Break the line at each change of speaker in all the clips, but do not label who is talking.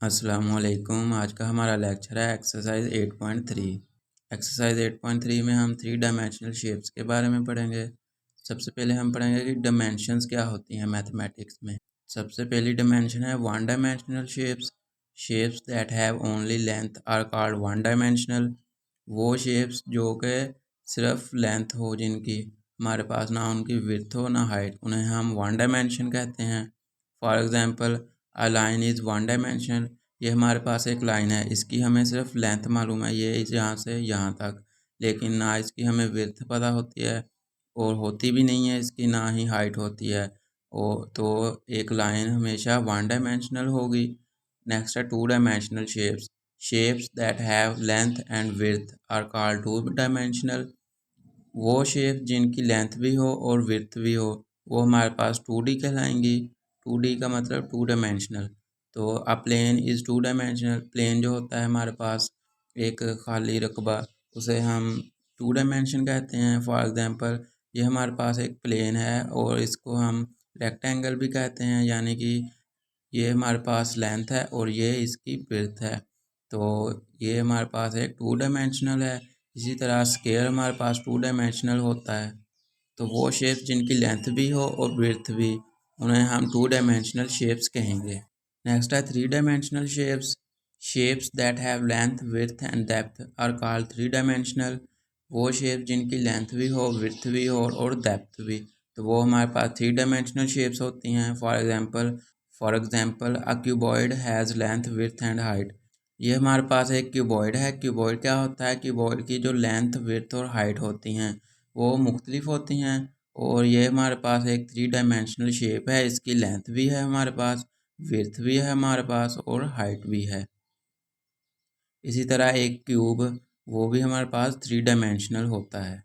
अस्सलामुअलैकुम। आज का हमारा लेक्चर है एक्सरसाइज 8.3। एक्सरसाइज 8.3 में हम 3 डायमेंशनल शेप्स के बारे में पढ़ेंगे। सबसे पहले हम पढ़ेंगे कि डायमेंशंस क्या होती हैं मैथमेटिक्स में। सबसे पहली डायमेंशन है one dimensional shapes. Shapes that have only length are called one dimensional. वो शेप्स जो कि सिर्फ लेंथ हो, जिनकी हमारे पास ना उनकी विड्थ हो ना हाइट, उन्हें हम वन डायमेंशन कहते हैं। For example a line is one dimensional. ये हमारे पास एक लाइन है, इसकी हमें सिर्फ लेंथ मालूम है, ये इस यहाँ से यहाँ तक, लेकिन ना इसकी हमें विड्थ पता होती है और होती भी नहीं है इसकी, ना ही हाइट होती है। तो एक लाइन हमेशा वन डायमेंशनल होगी। नेक्स्ट है two dimensional shapes. Shapes that have length and width are called two dimensional. वो शेप जिनकी लेंथ भी हो और विड्थ भी हो, वो हमारे पास 2D कहलाएंगी। 2D का मतलब टू डायमेंशनल। तो a plane is two dimensional. Plane जो होता है हमारे पास एक खाली रकबा, उसे हम टू डायमेंशन कहते हैं। फॉर एग्जांपल ये हमारे पास एक प्लेन है और इसको हम रेक्टेंगल भी कहते हैं, यानी कि ये हमारे पास लेंथ है और ये इसकी विड्थ है। तो ये हमारे पास एक टू डायमेंशनल है। इसी तरह स्क्वायर हमारे पास टू डायमेंशनल होता है। तो वो शेप जिनकी लेंथ भी हो और विड्थ भी, उन्हें हम टू डायमेंशनल शेप्स कहेंगे। नेक्स्ट है three dimensional shapes. Shapes that have length width and depth are called three dimensional. वो शेप जिनकी लेंथ भी हो, विड्थ भी हो और डेप्थ भी, तो वो हमारे पास थ्री डायमेंशनल शेप्स होती हैं। For example a cuboid has length width and height. ये हमारे पास एक क्यूबॉइड है। क्यूबॉइड क्या होता है? क्यूबॉइड की जो लेंथ विड्थ और हाइट होती हैं वो मुख्तलिफ होती हैं, और ये हमारे पास एक थ्री डायमेंशनल शेप है। इसकी लेंथ भी है हमारे पास, विड्थ भी है हमारे पास और हाइट भी है। इसी तरह एक क्यूब, वो भी हमारे पास थ्री डायमेंशनल होता है।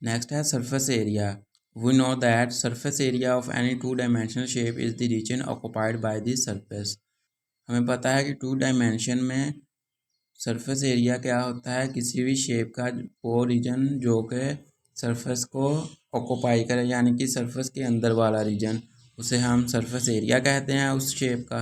नेक्स्ट है surface area. We know that surface area of any two dimensional shape is the region occupied by the surface. हमें पता है कि टू डायमेंशन में सरफेस एरिया क्या होता है? किसी भी शेप का वो रीजन जो कि सरफेस को ऑक्युपाई करे, यानी कि सरफेस के अंदर वाला रीजन, उसे हम सरफेस एरिया कहते हैं उस शेप का।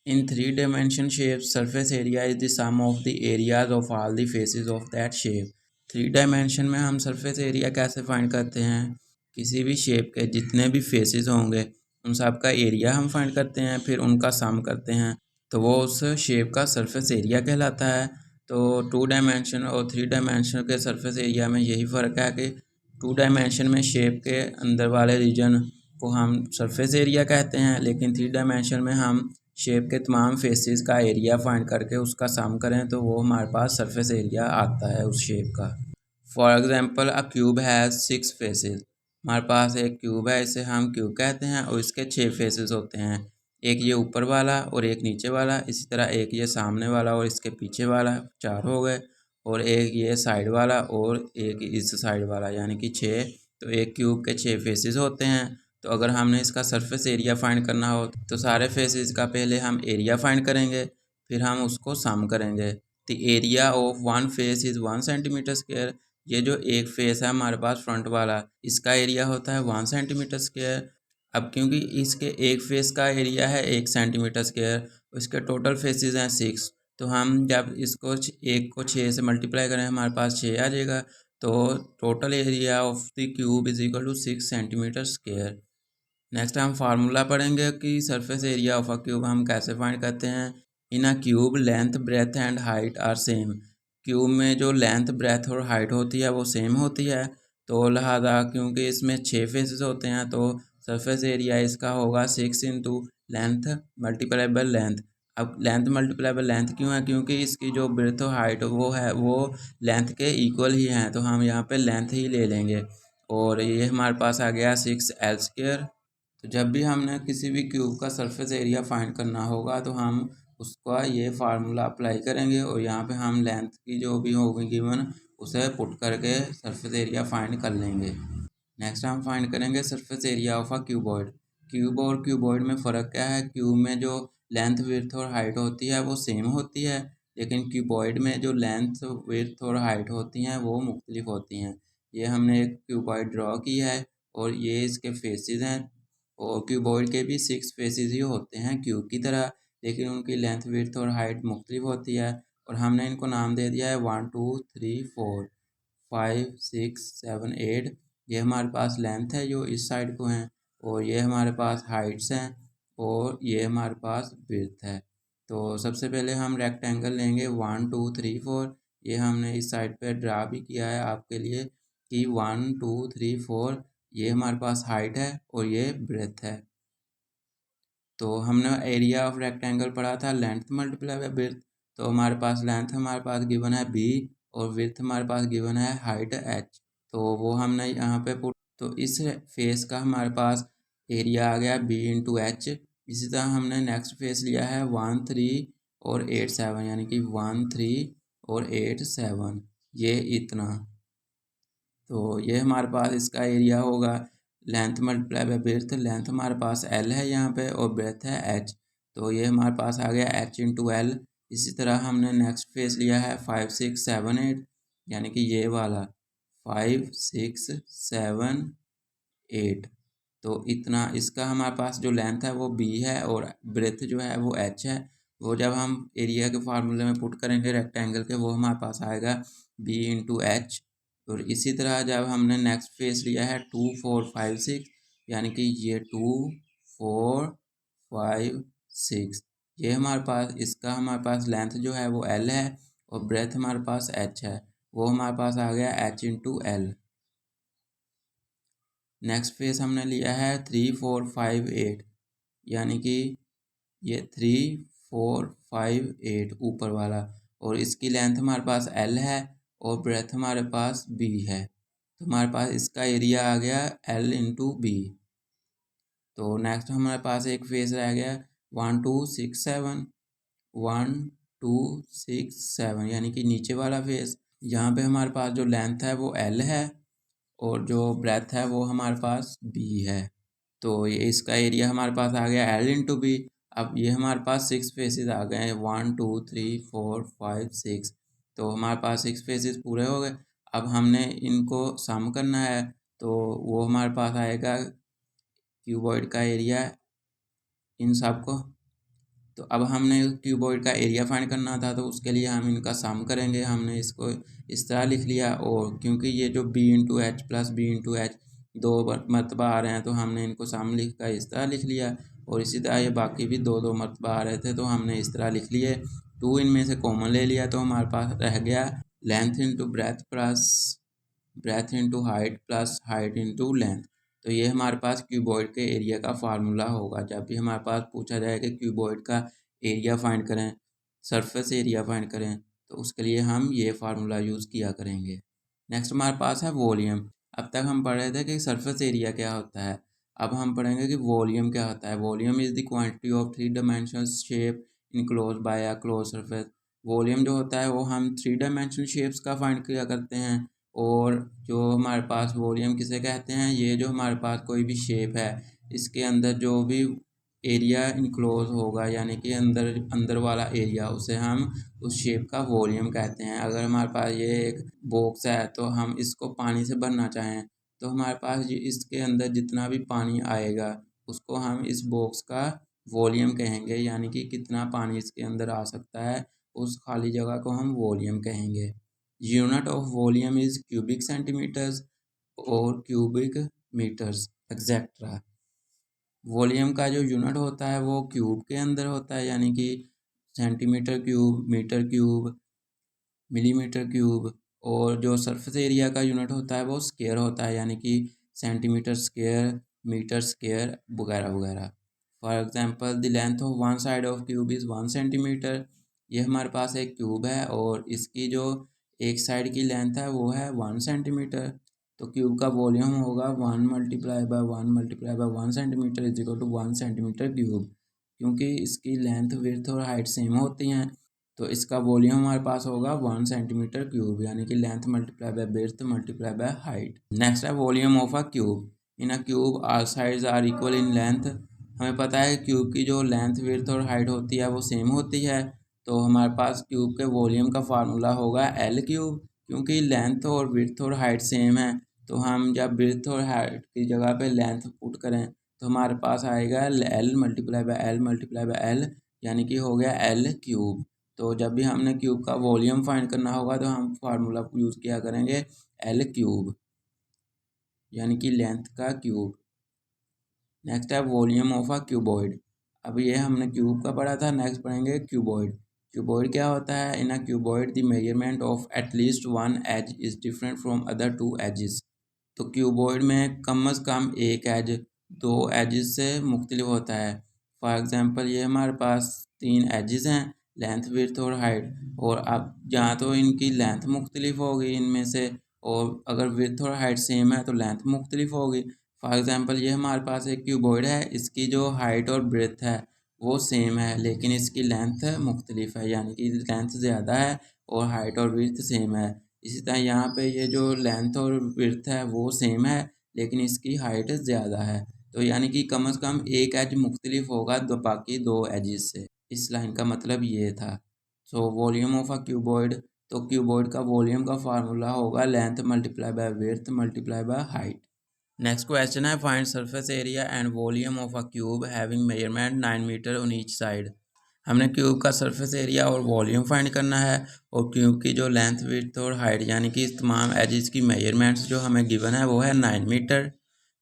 In three dimension shape surface area is the sum of the areas of all the faces of that shape. Three dimension में हम सरफेस एरिया कैसे फाइंड करते हैं? किसी भी शेप के जितने भी फेसेस होंगे उन सब का एरिया हम फाइंड करते हैं, फिर उनका सम करते हैं, तो वो उस शेप का सरफेस एरिया कहलाता है। तो टू डायमेंशन और थ्री डायमेंशन के सरफेस एरिया में यही फ़र्क है कि टू डायमेंशन में शेप के अंदर वाले रीजन को हम सरफेस एरिया कहते हैं, लेकिन थ्री डायमेंशन में हम शेप के तमाम फेसेस का एरिया फाइंड करके उसका सम करें तो वो हमारे पास सरफेस एरिया आता है उस शेप का। For example a cube has 6 faces. हमारे पास एक क्यूब है, इसे हम क्यूब कहते हैं और इसके 6 फेसेस होते हैं। एक ये ऊपर वाला और एक नीचे वाला, इसी तरह एक ये सामने वाला और इसके पीछे वाला, 4 हो गए, और एक ये साइड वाला और एक इस साइड वाला, यानी कि 6। तो एक क्यूब के 6 फेसेस होते हैं। तो अगर हमने इसका सरफेस एरिया फाइंड करना हो तो सारे फेसेस का पहले हम एरिया फाइंड करेंगे, फिर हम उसको सम करेंगे। The area of one face is 1 centimetre square. ये जो एक फेस है हमारे पास फ्रंट वाला, इसका एरिया होता है 1 सेंटीमीटर स्क्वायर। अब क्योंकि इसके एक फेस का एरिया है 1 सेंटीमीटर स्क्वायर, इसके टोटल फेसेस हैं 6, तो हम जब इसको एक को 6 से मल्टीप्लाई करें हमारे पास 6 आ जाएगा। तो total area of the cube is equal to 6 centimetre square. Next हम फार्मूला पढ़ेंगे कि surface area of a cube हम कैसे फाइंड करते हैं। In a cube length breadth and height are same. Cube में जो लेंथ ब्रेथ और हाइट होती है वो सेम होती है, तो लिहाजा क्योंकि इसमें 6 फेसेस होते हैं तो सरफेस एरिया इसका होगा 6 into length multiply by length. अब लेंथ मल्टीप्लाई बाय लेंथ क्यों है? क्योंकि इसकी जो ब्रेथ और हाइट वो है वो लेंथ के इक्वल ही हैं, तो हम यहाँ पे लेंथ ही ले लेंगे, और ये हमारे पास आ गया 6L²। तो जब भी हमने किसी भी क्यूब का सरफेस एरिया फाइंड करना होगा तो हम उसका ये फार्मूला अप्लाई करेंगे, और यहाँ पे हम लेंथ की जो भी होगी गिवन उसे पुट करके सरफेस एरिया फाइंड कर लेंगे। नेक्स्ट हम फाइंड करेंगे surface area of a cuboid. Cube और क्यूबॉइड में फ़र्क क्या है? क्यूब में जो लेंथ विड्थ और हाइट होती है वो सेम होती है, लेकिन क्यूबॉइड में जो लेंथ विड्थ और हाइट होती हैं वो मुख्तलिफ होती हैं। ये हमने एक क्यूबॉइड ड्रॉ की है और ये इसके फेसेस हैं, और क्यूबॉइड के भी 6 फेसेस ही होते हैं क्यूब की तरह, लेकिन उनकी लेंथ विड्थ और हाइट मुख्तलिफ होती है। और हमने इनको नाम दे दिया है 1 2 3 4 5 6 7 8। ये हमारे पास लेंथ है जो इस साइड को हैं, और ये हमारे पास हाइट्स हैं, और ये हमारे पास विड्थ है। तो सबसे पहले हम रेक्टेंगल लेंगे 1 2 3 4। ये हमने इस साइड पे ड्रा भी किया है आपके लिए कि 1 2 3 4 ये हमारे पास हाइट है और ये ब्रेथ है। तो हमने एरिया ऑफ रेक्टेंगल पढ़ा था लेंथ मल्टीप्लाई बाय ब्रेथ। तो हमारे पास लेंथ हमारे पास गिवन है b, और विड्थ हमारे पास गिवन है हाइट h। तो वो हमने यहाँ पे पुट, तो इस फेस का हमारे पास एरिया आ गया b इंटू एच। इसी तरह हमने नेक्स्ट फेस लिया है 1 3 और 8 7, यानी कि 1 3 और 8 7, ये इतना। तो ये हमारे पास इसका एरिया होगा length multiply bye breath. Length हमारे पास एल है यहाँ पे और ब्रेथ है एच, तो ये हमारे पास आ गया एच इंटू एल। इसी तरह हमने नेक्स्ट फेस लिया है 5 6 7 8, यानी कि ये वाला 5 6 7 8। तो इतना इसका हमारे पास जो लेंथ है वो b है और ब्रेथ जो है वो h है। वो जब हम एरिया के फार्मूले में पुट करेंगे रेक्टेंगल के, वो हमारे पास आएगा b इंटू एच। और इसी तरह जब हमने नेक्स्ट फेस लिया है 2 4 5 6, यानी कि ये 2 4 5 6, ये हमारे पास इसका हमारे पास लेंथ जो है वो l है और ब्रेथ हमारे पास h है। वो हमारे पास आ गया h into L. Next face हमने लिया है 3 4 5 8, यानी कि ये 3 4 5 8 ऊपर वाला, और इसकी लेंथ हमारे पास l है और ब्रेथ हमारे पास b है। तो हमारे पास इसका एरिया आ गया l इंटू b। तो नेक्स्ट हमारे पास एक फेस रह गया 1 2 6 7, 1 2 6 7, यानी कि नीचे वाला फेस। यहाँ पे हमारे पास जो लेंथ है वो l है और जो ब्रेथ है वो हमारे पास b है। तो ये इसका एरिया हमारे पास आ गया l इंटू बी। अब ये हमारे पास 6 फेसेस आ गए हैं 1 2 3 4 5 6। तो हमारे पास 6 फेसेस पूरे हो गए। अब हमने इनको सम करना है, तो वो हमारे पास आएगा क्यूबॉइड का एरिया इन सब को। तो अब हमने क्यूबॉइड का एरिया फाइंड करना था, तो उसके लिए हम इनका सम करेंगे। हमने इसको इस तरह लिख लिया, और क्योंकि ये जो b into H plus B into H दो मरतबा आ रहे हैं, तो हमने इनको सम लिख कर इस तरह लिख लिया। और इसी तरह ये बाकी भी दो दो मरतबा आ रहे थे, तो हमने इस तरह लिख लिए। 2 इनमें से कॉमन ले लिया, तो हमारे पास रह गया length into breadth plus breadth into height plus height into length. तो ये हमारे पास क्यूबॉइड के एरिया का फार्मूला होगा। जब भी हमारे पास पूछा जाए कि क्यूबॉइड का एरिया फाइंड करें, सरफेस एरिया फाइंड करें, तो उसके लिए हम ये फार्मूला यूज़ किया करेंगे। नेक्स्ट हमारे पास है वॉल्यूम। अब तक हम पढ़ रहे थे कि सरफेस एरिया क्या होता है, अब हम पढ़ेंगे कि वॉल्यूम क्या होता है। Volume is the quantity of 3 dimensional shape enclose by a close surface. Volume जो होता है वो हम 3 डायमेंशनल शेप्स का फाइंड किया करते हैं। और जो हमारे पास वॉल्यूम किसे कहते हैं, ये जो हमारे पास कोई भी शेप है, इसके अंदर जो भी एरिया इनक्लोज होगा, यानी कि अंदर अंदर वाला एरिया, उसे हम उस शेप का वॉल्यूम कहते हैं। अगर हमारे पास ये एक बॉक्स है, तो हम इसको पानी से भरना चाहें, तो हमारे पास इसके अंदर जितना भी पानी आएगा उसको हम इस बॉक्स का वॉल्यूम कहेंगे, यानी कि कितना पानी इसके अंदर आ सकता है, उस खाली जगह को हम वॉल्यूम कहेंगे। Unit of volume is cubic centimetres और क्यूबिक मीटर्स एक्सेट्रा। वॉल्यूम का जो यूनिट होता है वो क्यूब के अंदर होता है, यानी कि centimetre cube, metre cube, millimetre cube. और जो सरफेस एरिया का यूनिट होता है वो स्क्वायर होता है, यानी कि सेंटीमीटर स्क्वायर, मीटर स्क्वायर वगैरह वगैरह। For example the length of one side of cube is 1 centimetre. ये हमारे पास एक क्यूब है और इसकी जो एक साइड की लेंथ है वो है 1 सेंटीमीटर। तो क्यूब का वॉल्यूम होगा 1 multiply by 1 multiply by 1 centimetre is equal to 1 centimetre cube. क्योंकि इसकी लेंथ, विड्थ और हाइट सेम होती हैं, तो इसका वॉल्यूम हमारे पास होगा 1 सेंटीमीटर क्यूब, यानी कि length multiply by width multiply by height. Next है volume of a cube. In a cube all sides are equal in length. हमें पता है क्यूब की जो लेंथ, विड्थ और हाइट होती है वो सेम होती है, तो हमारे पास क्यूब के वॉल्यूम का फार्मूला होगा एल क्यूब। क्योंकि लेंथ और विड्थ और हाइट सेम है, तो हम जब विड्थ और हाइट की जगह पे लेंथ पुट करें, तो हमारे पास आएगा L multiply by L multiply by L, यानी कि हो गया एल क्यूब। तो जब भी हमने क्यूब का वॉल्यूम फाइंड करना होगा तो हम फार्मूला यूज़ किया करेंगे एल क्यूब, यानी कि लेंथ का क्यूब। नेक्स्ट है वॉल्यूम ऑफ अ क्यूबॉइड। अब ये हमने क्यूब का पढ़ा था, नेक्स्ट पढ़ेंगे क्यूबॉइड। क्यूबॉइड क्या होता है? In a cuboid the measurement of at least one edge is different from other two edges. तो क्यूबॉइड में कम से कम एक एज दो एजेस से मुख्तलिफ होता है। फॉर एग्जांपल ये हमारे पास तीन एजेस हैं, लेंथ विड्थ और हाइट, और अब जहाँ तो इनकी लेंथ मुख्तलिफ होगी इनमें से, और अगर विड्थ और हाइट सेम है तो लेंथ मुख्तलिफ होगी। फॉर एग्जांपल ये हमारे पास एक क्यूबॉइड है, इसकी जो हाइट और ब्रेथ है वो सेम है लेकिन इसकी लेंथ मुख्तलिफ है, यानी कि लेंथ ज़्यादा है और हाइट और विड्थ सेम है। इसी तरह यहाँ पे ये जो लेंथ और विड्थ है वो सेम है लेकिन इसकी हाइट ज़्यादा है। तो यानी कि कम से कम एक एज मुख्तलिफ होगा दो बाकी दो एजेस से। इस लाइन का मतलब ये था। So volume of a cuboid, तो क्यूबॉइड का वॉल्यूम का फार्मूला होगा length multiply by width multiply by height. Next question है find surface area and volume of a cube having measurement 9 metre on each side. हमने cube का surface area और volume find करना है, और क्यूब की जो लेंथ विड्थ और हाइट यानी कि इस तमाम एजेस की मेजरमेंट्स जो हमें गिवन है वो है 9 मीटर।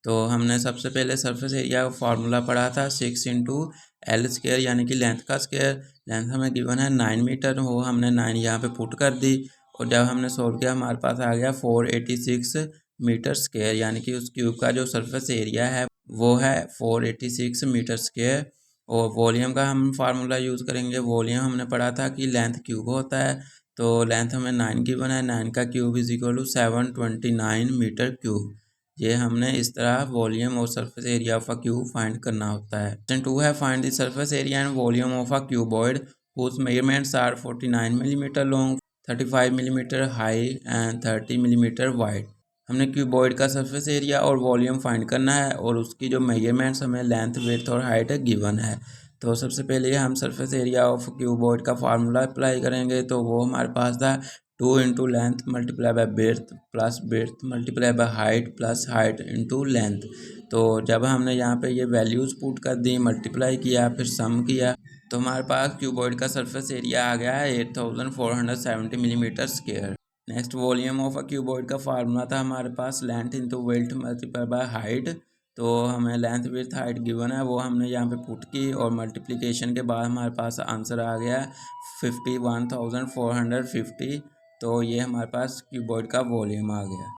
तो हमने सबसे पहले सरफेस एरिया का फार्मूला पढ़ा था 6 इंटू एल स्क्वायर, यानी कि लेंथ का स्क्वायर। लेंथ हमें गिवन है 9 मीटर, वो हमने 9 यहाँ पे पुट कर दी, और जब हमने सोल्व किया हमारे पास आ गया 486 मीटर स्क्वायर, यानी कि उस क्यूब का जो सरफेस एरिया है वो है 486 मीटर स्क्वायर। और वॉल्यूम का हम फार्मूला यूज़ करेंगे। वॉल्यूम हमने पढ़ा था कि लेंथ क्यूब होता है, तो लेंथ हमें 9 गिवन है, 9 का cube is equal to 729 metre cube. ये हमने इस तरह वॉल्यूम और surface area of a cube find करना होता है। क्वेश्चन 2 है find the surface area and volume of a cuboid whose measurements are 49 millimetre long, 35 millimetre high and 30 millimetre wide. हमने क्यूबॉइड का सरफेस एरिया और वॉल्यूम फाइंड करना है, और उसकी जो मेजरमेंट्स हमें लेंथ विड्थ और हाइट गिवन है। तो सबसे पहले हम सरफेस एरिया ऑफ क्यूबॉइड का फार्मूला अप्लाई करेंगे, तो वो हमारे पास था 2 into length multiply by breadth plus breadth multiply by height plus height into length. तो जब हमने यहाँ पे ये वैल्यूज़ पुट कर दी, मल्टीप्लाई किया, फिर सम किया, तो हमारे पास क्यूबॉइड का सरफेस एरिया आ गया है 8470 millimetre square. Next volume of a cuboid का फार्मूला था हमारे पास length into width multiply by height. तो हमें लेंथ विड्थ हाइट गिवन है, वो हमने यहाँ पे पुट की, और मल्टीप्लिकेशन के बाद हमारे पास आंसर आ गया 51,450। तो ये हमारे पास क्यूबॉइड का वॉल्यूम आ गया।